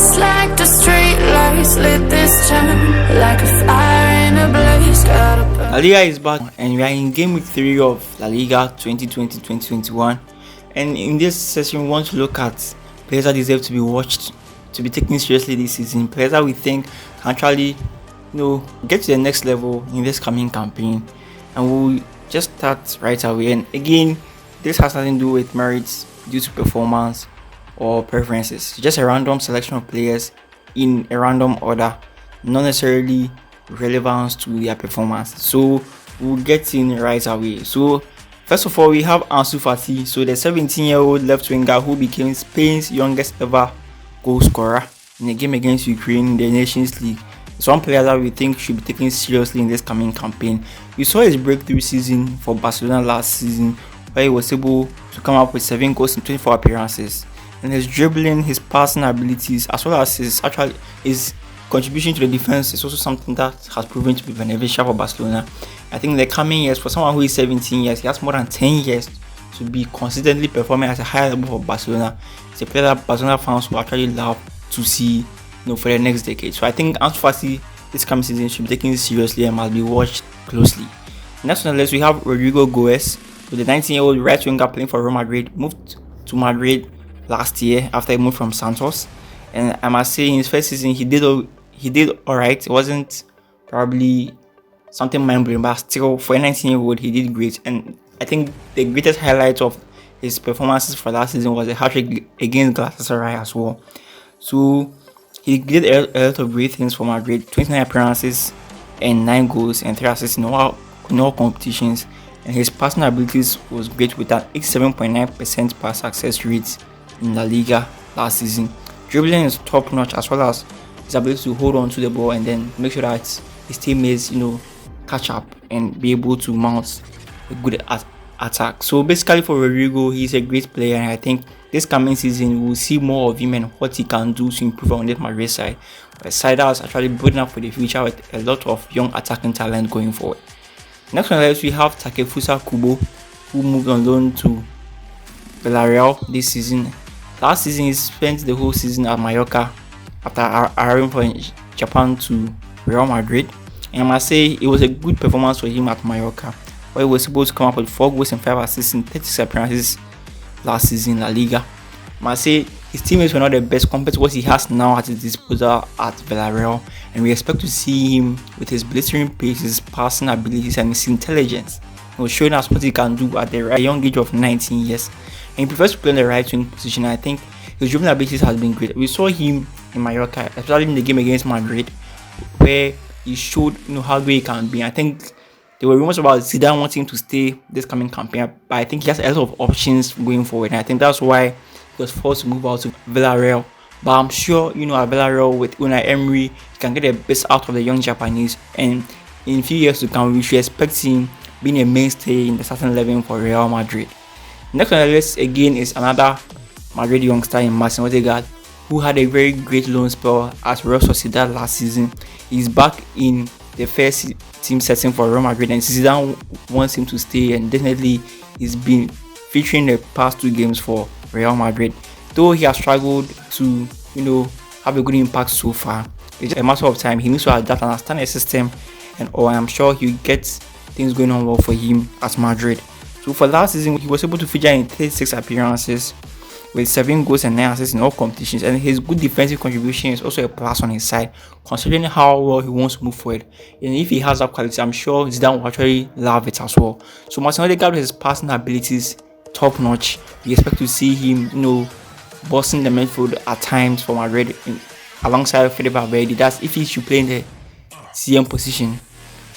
Just like the street lights lit this town, like a fire in a blaze. La Liga is back and we are in game week 3 of La Liga 2020-2021, and in this session we want to look at players that deserve to be watched, to be taken seriously this season, players that we think can actually get to the next level in this coming campaign. And we'll just start right away. And again, this has nothing to do with merits due to performance or preferences. It's just a random selection of players in a random order, not necessarily relevance to their performance. So we'll get in right away. So first of all, we have Ansu Fati, so the 17-year-old left winger who became Spain's youngest ever goal scorer in a game against Ukraine in the Nations League. It's one player that we think should be taken seriously in this coming campaign. We saw his breakthrough season for Barcelona last season, where he was able to come up with 7 goals in 24 appearances. And his dribbling, his passing abilities, as well as his contribution to the defense is also something that has proven to be beneficial for Barcelona. I think in the coming years, for someone who is 17 years, he has more than 10 years to be consistently performing at a higher level for Barcelona. It's a player that Barcelona fans will actually love to see for the next decade. So I think Ansu Fati this coming season should be taken seriously and must be watched closely. Next on the list, we have Rodrigo Goes, with the 19-year-old right winger playing for Real Madrid, moved to Madrid last year after he moved from Santos. And I must say, in his first season, he did alright. It wasn't probably something mind-blowing, but still, for a 19-year-old, he did great. And I think the greatest highlight of his performances for last season was a hat-trick against Galatasaray as well. So he did a lot of great things for Madrid: 29 appearances and 9 goals and 3 assists in all competitions. And his passing abilities was great with an 87.9% pass success rate in La Liga last season. Dribbling is top notch, as well as his ability to hold on to the ball and then make sure that his teammates catch up and be able to mount a good attack. So basically, for Rodrigo, he's a great player, and I think this coming season we'll see more of him and what he can do to improve on this Madrid side. A side that's actually building up for the future with a lot of young attacking talent going forward. Next on the list, we have Fusukokubo, who moved on loan to Villarreal this season. Last season, he spent the whole season at Mallorca after arriving from Japan to Real Madrid. And I must say, it was a good performance for him at Mallorca, where he was able to come up with 4 goals and 5 assists in 36 appearances last season in La Liga. I must say, his teammates were not the best compared to what he has now at his disposal at Villarreal, and we expect to see him with his blistering pace, his passing abilities, and his intelligence. He was showing us what he can do at the young age of 19 years. And he prefers to play in the right wing position. I think his dribbling abilities has been great. We saw him in Mallorca, especially in the game against Madrid, where he showed how good he can be. I think there were rumors about Zidane wanting to stay this coming campaign, but I think he has a lot of options going forward, and I think that's why he was forced to move out to Villarreal. But I'm sure at Villarreal with Unai Emery, he can get the best out of the young Japanese, and in a few years to come, we should expect him being a mainstay in the starting 11 for Real Madrid. Next on the list again is another Madrid youngster in Odegaard, who had a very great loan spell at Real Sociedad last season. He's back in the first team setting for Real Madrid, and Zidane wants him to stay, and definitely he's been featuring the past 2 games for Real Madrid. Though he has struggled to have a good impact so far, it's a matter of time. He needs to adapt and understand the system, and I'm sure he'll get things going on well for him at Madrid. So for last season, he was able to feature in 36 appearances with 7 goals and 9 assists in all competitions, and his good defensive contribution is also a plus on his side, considering how well he wants to move forward. And if he has that quality, I'm sure Zidane will actually love it as well. So Odegaard, with his passing abilities top notch, we expect to see him bossing the midfield at times for Madrid alongside Fede Valverde. That's if he should play in the CM position.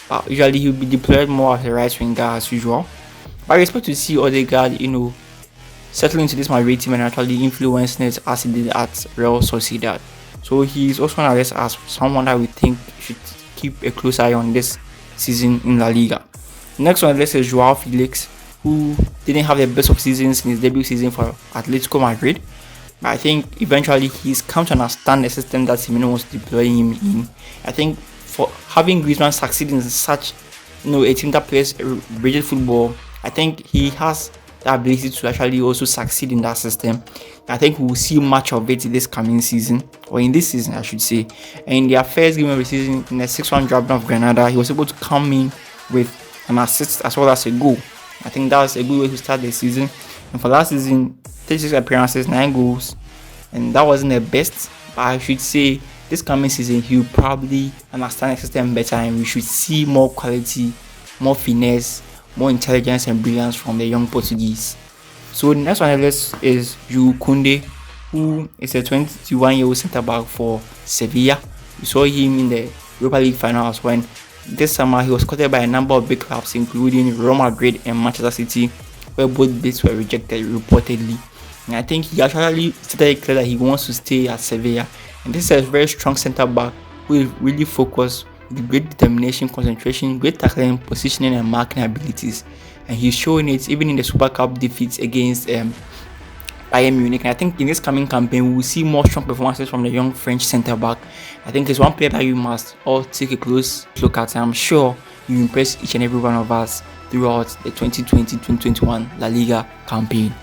But usually he'll be deployed more as a right winger as usual. But I expect to see Odegaard, settle into this Madrid team and actually influencing it as he did at Real Sociedad. So he's also on our list as someone that we think should keep a close eye on this season in La Liga. Next on the list is Joao Felix, who didn't have the best of seasons in his debut season for Atletico Madrid. But I think eventually he's come to understand the system that Simeone was deploying him in. I think for having Griezmann succeed in such a team that plays rigid football, I think he has the ability to actually also succeed in that system. I think we will see much of it this coming season, or in this season, I should say. And in their first game of the season, in the 6-1 drop down of Granada, he was able to come in with an assist as well as a goal. I think that was a good way to start the season. And for last season, 36 appearances, 9 goals, and that wasn't the best, but I should say this coming season he will probably understand the system better, and we should see more quality, more finesse, more intelligence and brilliance from the young Portuguese. So the next one on the list is Jules Koundé, who is a 21-year-old centre back for Sevilla. We saw him in the Europa League finals when this summer he was courted by a number of big clubs including Real Madrid and Manchester City, where both bids were rejected reportedly. And I think he actually stated clear that he wants to stay at Sevilla. And this is a very strong centre back who is really focused with great determination, concentration, great tackling, positioning and marking abilities. And he's showing it even in the Super Cup defeats against Bayern Munich. And I think in this coming campaign we will see more strong performances from the young French centre back. I think it's one player that you must all take a close look at, and I'm sure you impress each and every one of us throughout the 2020-2021 La Liga campaign.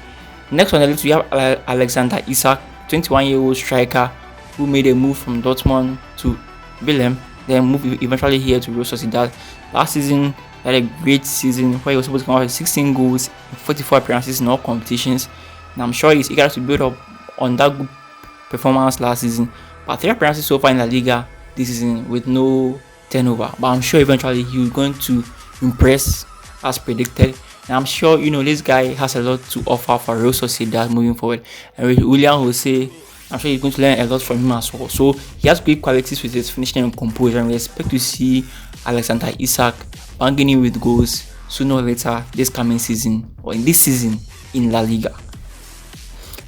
Next on the list we have Alexander Isak, 21-year-old striker who made a move from Dortmund to Willem, then moved eventually here to Real Sociedad. Last season he had a great season where he was supposed to come out with 16 goals and 44 appearances in all competitions, and I'm sure he's eager to build up on that good performance last season. But 3 appearances so far in La Liga this season with no turnover, but I'm sure eventually he's going to impress as predicted. And I'm sure this guy has a lot to offer for Real Sociedad moving forward. And with William Jose, I'm sure he's going to learn a lot from him as well. So he has great qualities with his finishing and composure, and we expect to see Alexander Isak banging in with goals sooner or later this coming season, or in this season in La Liga.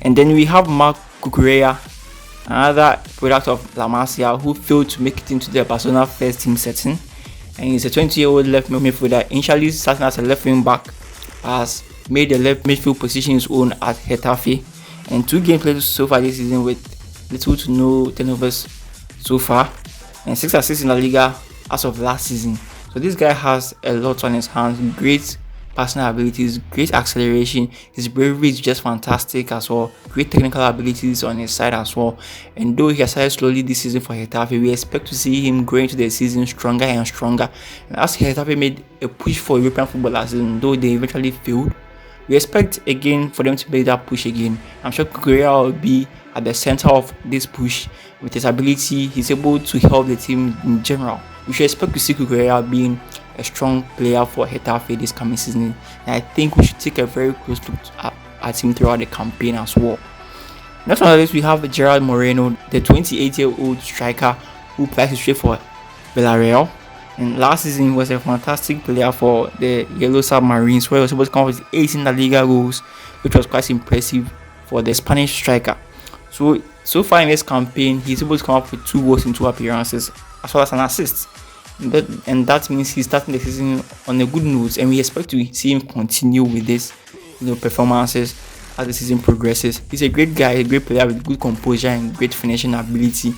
And then we have Marc Cucurella, another product of La Masia, who failed to make it into the Barcelona first team setting. And he's a 20-year-old left midfielder, initially starting as a left wing back, has made the left midfield position his own at Getafe, and 2 games played so far this season with little to no turnovers so far, and 6 assists in La Liga as of last season. So this guy has a lot on his hands, great personal abilities, great acceleration, his bravery is just fantastic as well, great technical abilities on his side as well. And though he has started slowly this season for Getafe, we expect to see him growing into the season stronger and stronger. And as Getafe made a push for European football last season, though they eventually failed, we expect again for them to make that push again. I'm sure Cucurella will be at the center of this push. With his ability, he's able to help the team in general. We should expect to see Cucurella being a strong player for Getafe this coming season, and I think we should take a very close look at him throughout the campaign as well. Next on the list we have Gerald Moreno, the 28-year-old striker who plays straight for Villarreal, and last season he was a fantastic player for the Yellow Submarines, where he was supposed to come with 18 La Liga goals, which was quite impressive for the Spanish striker. So far in this campaign he's able to come up with 2 goals in 2 appearances as well as an assist. And that means he's starting the season on a good note, and we expect to see him continue with this performances as the season progresses. He's a great guy, a great player with good composure and great finishing ability,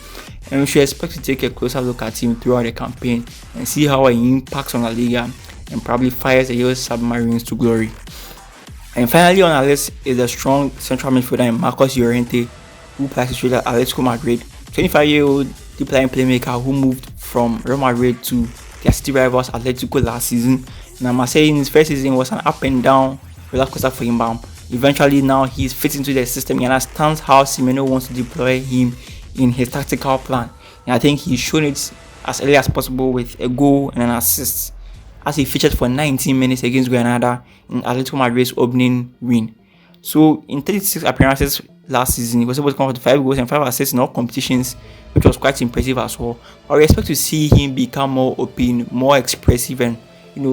and we should expect to take a closer look at him throughout the campaign and see how he impacts on La Liga and probably fires the Yellow Submarines to glory. And finally on our list is the strong central midfielder Marcos Llorente, who plays at Atletico Madrid, 25-year-old deep-lying playmaker who moved from Real Madrid to their city rivals Atletico last season. And I must say in his first season was an up and down roller coaster for him. Eventually now he's fit into the system and understands how Simeone wants to deploy him in his tactical plan. And I think he's shown it as early as possible with a goal and an assist, as he featured for 19 minutes against Granada in Atletico Madrid's opening win. So in 36 appearances last season, he was able to come up with 5 goals and 5 assists in all competitions, which was quite impressive as well. But we expect to see him become more open, more expressive, and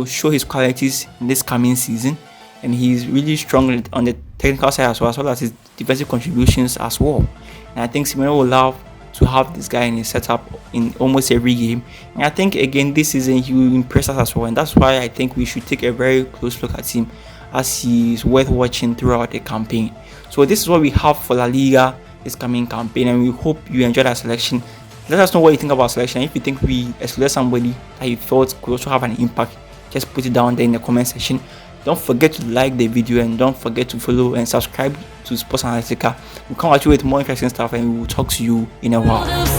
show his qualities in this coming season. And he's really strong on the technical side as well as his defensive contributions as well. And I think Simeone will love to have this guy in his setup in almost every game. And I think again this season he will impress us as well, and that's why I think we should take a very close look at him, as he is worth watching throughout the campaign. So this is what we have for La Liga this coming campaign, and we hope you enjoyed our selection. Let us know what you think about our selection. If you think we excluded somebody that you felt could also have an impact, just put it down there in the comment section. Don't forget to like the video and don't forget to follow and subscribe to Sports Analytica. We'll come at you with more interesting stuff and we will talk to you in a while.